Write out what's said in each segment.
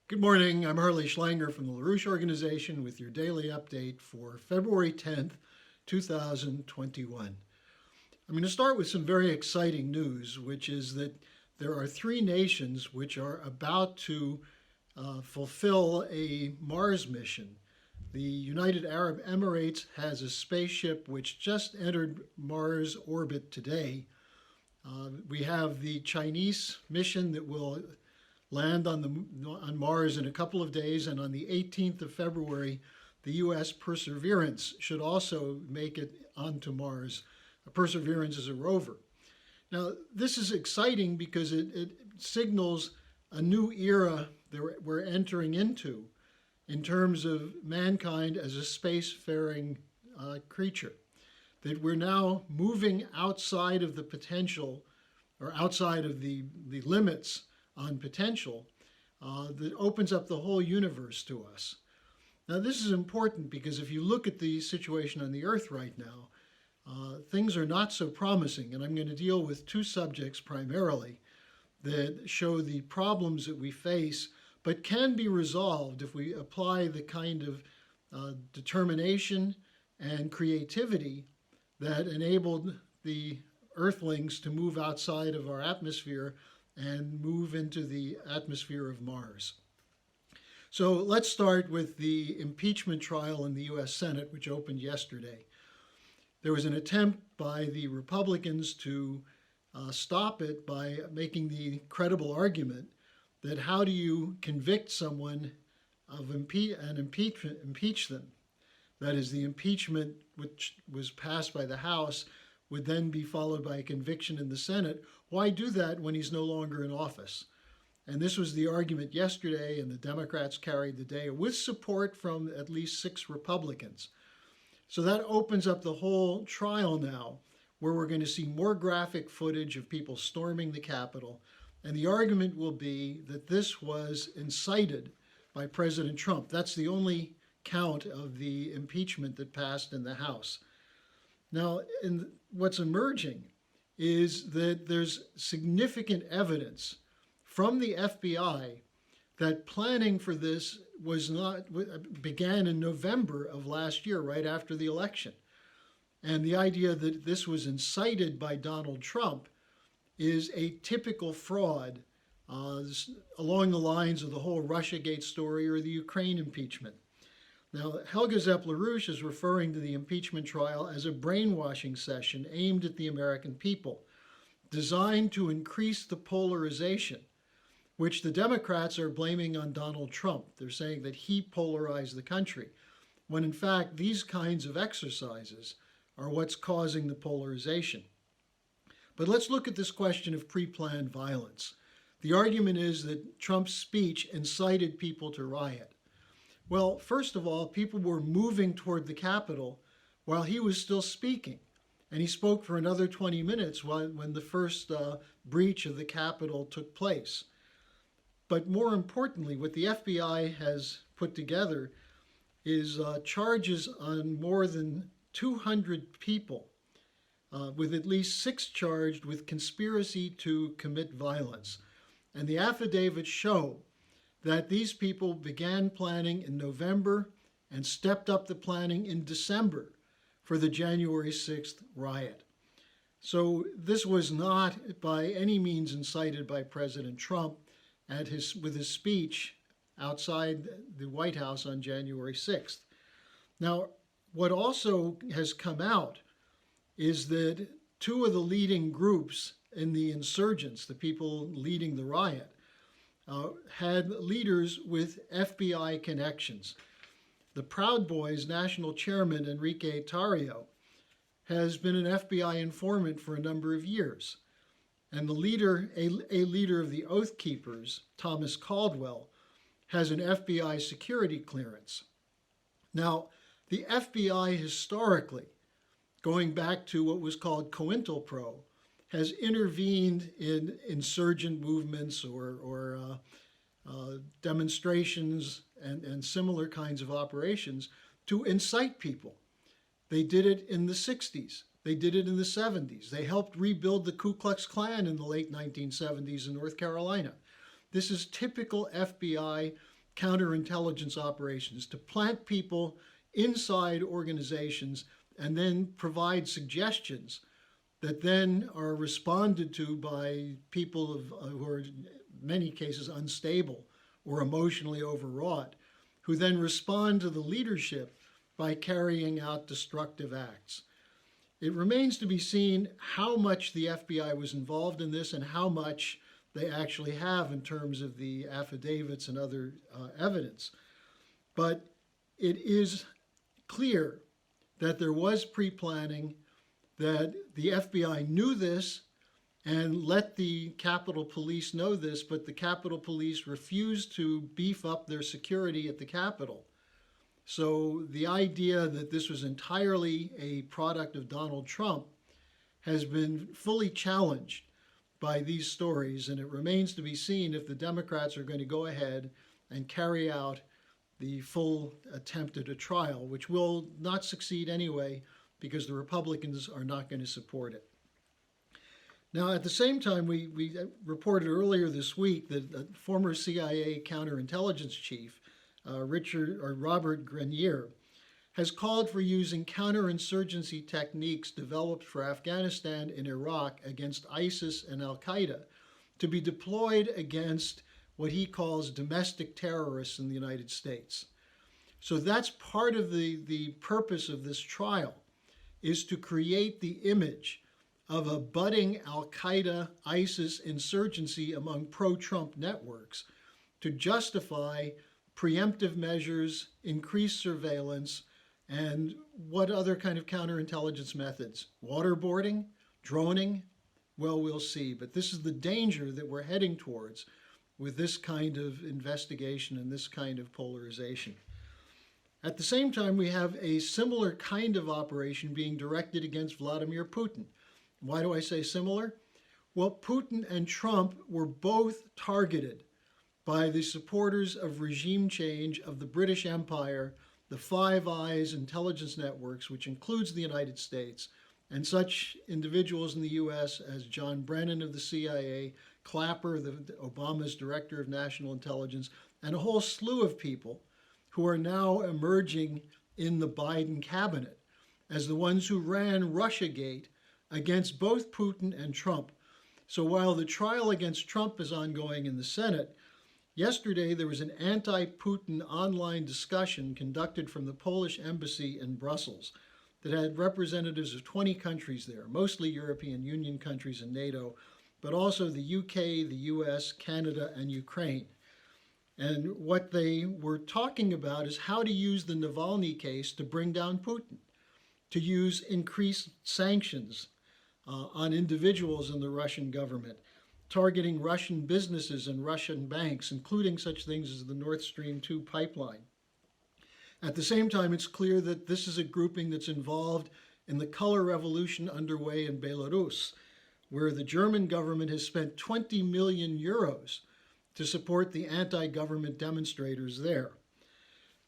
Good morning. I'm Harley Schlanger from the LaRouche Organization with your daily update for February 10th, 2021. I'm going to start with some very exciting news, which is that there are three nations which are about to fulfill a Mars mission. The United Arab Emirates has a spaceship which just entered Mars orbit today. We have the Chinese mission that will land on Mars in a couple of days, and on the 18th of February, the U.S. Perseverance should also make it onto Mars. Perseverance is a rover. Now, this is exciting because it signals a new era that we're entering into in terms of mankind as a spacefaring creature. That we're now moving outside of the potential or outside of the limits on potential that opens up the whole universe to us. Now, this is important because if you look at the situation on the Earth right now, things are not so promising, and I'm going to deal with two subjects primarily that show the problems that we face, but can be resolved if we apply the kind of determination and creativity that enabled the Earthlings to move outside of our atmosphere and move into the atmosphere of Mars. So let's start with the impeachment trial in the US Senate, which opened yesterday. There was an attempt by the Republicans to stop it by making the credible argument that how do you convict someone of impeach them? That is, the impeachment which was passed by the House would then be followed by a conviction in the Senate. Why do that when he's no longer in office? And this was the argument yesterday, and the Democrats carried the day with support from at least 6 Republicans. So that opens up the whole trial now, where we're going to see more graphic footage of people storming the Capitol. And the argument will be that this was incited by President Trump. That's the only count of the impeachment that passed in the House. Now, what's emerging is that there's significant evidence from the FBI that planning for this began in November of last year, right after the election. And the idea that this was incited by Donald Trump is a typical fraud along the lines of the whole Russiagate story or the Ukraine impeachment. Now, Helga Zepp-LaRouche is referring to the impeachment trial as a brainwashing session aimed at the American people, designed to increase the polarization, which the Democrats are blaming on Donald Trump. They're saying that he polarized the country, when in fact these kinds of exercises are what's causing the polarization. But let's look at this question of pre-planned violence. The argument is that Trump's speech incited people to riot. Well, first of all, people were moving toward the Capitol while he was still speaking. And he spoke for another 20 minutes when the first breach of the Capitol took place. But more importantly, what the FBI has put together is charges on more than 200 people, with at least 6 charged with conspiracy to commit violence. And the affidavits show that these people began planning in November and stepped up the planning in December for the January 6th riot. So this was not by any means incited by President Trump with his speech outside the White House on January 6th. Now, what also has come out is that 2 of the leading groups in the insurgents, the people leading the riot, had leaders with FBI connections. The Proud Boys national chairman, Enrique Tarrio, has been an FBI informant for a number of years. And a leader of the Oath Keepers, Thomas Caldwell, has an FBI security clearance. Now, the FBI historically, going back to what was called COINTELPRO, has intervened in insurgent movements or demonstrations and similar kinds of operations to incite people. They did it in the 60s. They did it in the 70s. They helped rebuild the Ku Klux Klan in the late 1970s in North Carolina. This is typical FBI counterintelligence operations, to plant people inside organizations and then provide suggestions that then are responded to by people who are in many cases unstable or emotionally overwrought, who then respond to the leadership by carrying out destructive acts. It remains to be seen how much the FBI was involved in this and how much they actually have in terms of the affidavits and other evidence. But it is clear that there was pre-planning, that the FBI knew this and let the Capitol Police know this, but the Capitol Police refused to beef up their security at the Capitol. So the idea that this was entirely a product of Donald Trump has been fully challenged by these stories, and it remains to be seen if the Democrats are going to go ahead and carry out the full attempt at a trial, which will not succeed anyway because the Republicans are not going to support it. Now, at the same time, we reported earlier this week that a former CIA counterintelligence chief, Robert Grenier, has called for using counterinsurgency techniques developed for Afghanistan and Iraq against ISIS and al-Qaeda to be deployed against what he calls domestic terrorists in the United States. So that's part of the purpose of this trial, is to create the image of a budding al-Qaeda, ISIS insurgency among pro-Trump networks to justify preemptive measures, increased surveillance, and what other kind of counterintelligence methods? Waterboarding? Droning? Well, we'll see. But this is the danger that we're heading towards with this kind of investigation and this kind of polarization. At the same time, we have a similar kind of operation being directed against Vladimir Putin. Why do I say similar? Well, Putin and Trump were both targeted by the supporters of regime change of the British Empire, the Five Eyes intelligence networks, which includes the United States, and such individuals in the U.S. as John Brennan of the CIA, Clapper, Obama's director of national intelligence, and a whole slew of people who are now emerging in the Biden cabinet as the ones who ran Russiagate against both Putin and Trump. So while the trial against Trump is ongoing in the Senate, yesterday there was an anti-Putin online discussion conducted from the Polish embassy in Brussels that had representatives of 20 countries there, mostly European Union countries and NATO, but also the UK, the US, Canada, and Ukraine. And what they were talking about is how to use the Navalny case to bring down Putin, to use increased sanctions on individuals in the Russian government, targeting Russian businesses and Russian banks, including such things as the Nord Stream 2 pipeline. At the same time, it's clear that this is a grouping that's involved in the color revolution underway in Belarus, where the German government has spent 20 million euros to support the anti-government demonstrators there.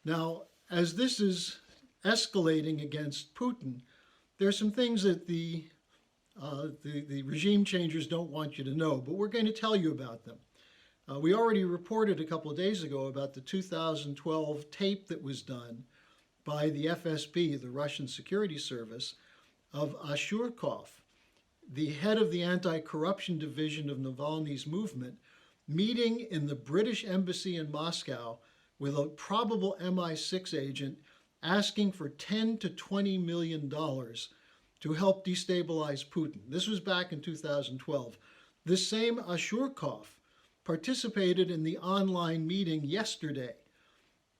Now, as this is escalating against Putin, there are some things that the regime changers don't want you to know, but we're going to tell you about them. We already reported a couple of days ago about the 2012 tape that was done by the FSB, the Russian security service, of Ashurkov, the head of the anti-corruption division of Navalny's movement, meeting in the British embassy in Moscow with a probable MI6 agent asking for $10 to $20 million to help destabilize Putin. This was back in 2012. This same Ashurkov participated in the online meeting yesterday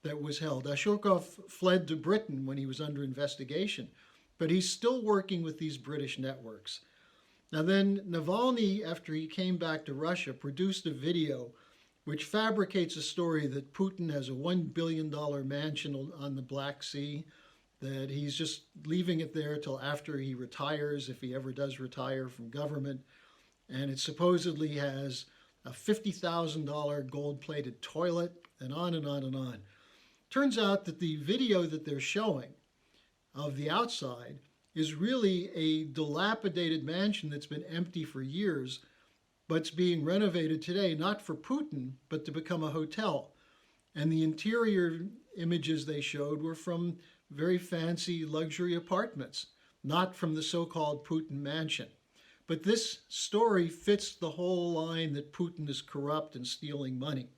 that was held. Ashurkov fled to Britain when he was under investigation, but he's still working with these British networks. Now then, Navalny, after he came back to Russia, produced a video which fabricates a story that Putin has a $1 billion mansion on the Black Sea, that he's just leaving it there till after he retires, if he ever does retire from government, and it supposedly has a $50,000 gold-plated toilet, and on and on and on. Turns out that the video that they're showing of the outside is really a dilapidated mansion that's been empty for years, but it's being renovated today, not for Putin, but to become a hotel. And the interior images they showed were from very fancy luxury apartments, not from the so-called Putin Mansion. But this story fits the whole line that Putin is corrupt and stealing money.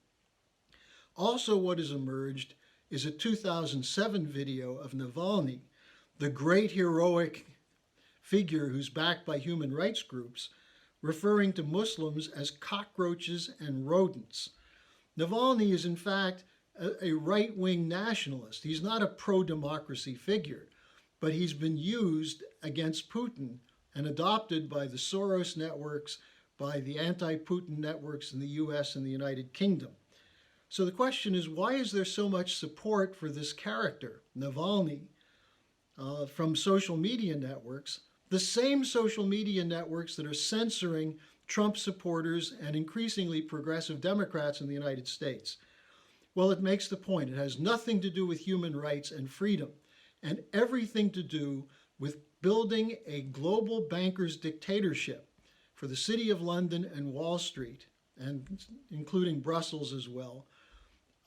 Also, what has emerged is a 2007 video of Navalny, the great heroic figure who's backed by human rights groups, referring to Muslims as cockroaches and rodents. Navalny is, in fact, a right-wing nationalist. He's not a pro-democracy figure, but he's been used against Putin and adopted by the Soros networks, by the anti-Putin networks in the US and the United Kingdom. So the question is, why is there so much support for this character, Navalny, from social media networks, the same social media networks that are censoring Trump supporters and increasingly progressive Democrats in the United States? Well, it makes the point. It has nothing to do with human rights and freedom, and everything to do with building a global bankers' dictatorship for the City of London and Wall Street, and including Brussels as well,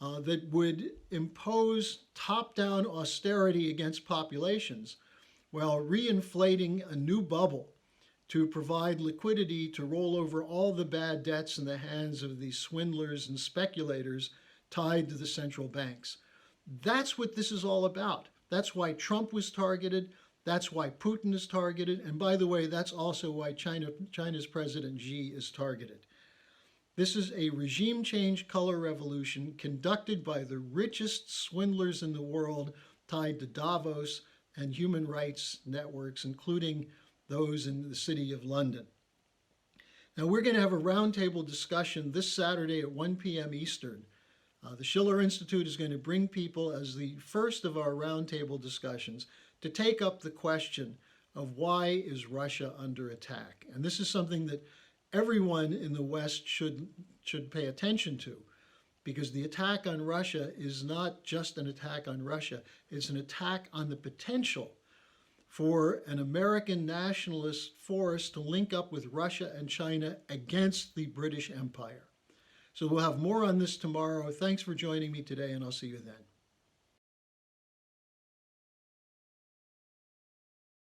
that would impose top-down austerity against populations while reinflating a new bubble to provide liquidity to roll over all the bad debts in the hands of these swindlers and speculators tied to the central banks. That's what this is all about. That's why Trump was targeted. That's why Putin is targeted. And by the way, that's also why China's President Xi is targeted. This is a regime change color revolution conducted by the richest swindlers in the world tied to Davos and human rights networks, including those in the City of London. Now, we're going to have a roundtable discussion this Saturday at 1 p.m. Eastern. The Schiller Institute is going to bring people as the first of our roundtable discussions to take up the question of why is Russia under attack. And this is something that everyone in the West should pay attention to, because the attack on Russia is not just an attack on Russia, it's an attack on the potential for an American nationalist force to link up with Russia and China against the British Empire. So we'll have more on this tomorrow. Thanks for joining me today, and I'll see you then.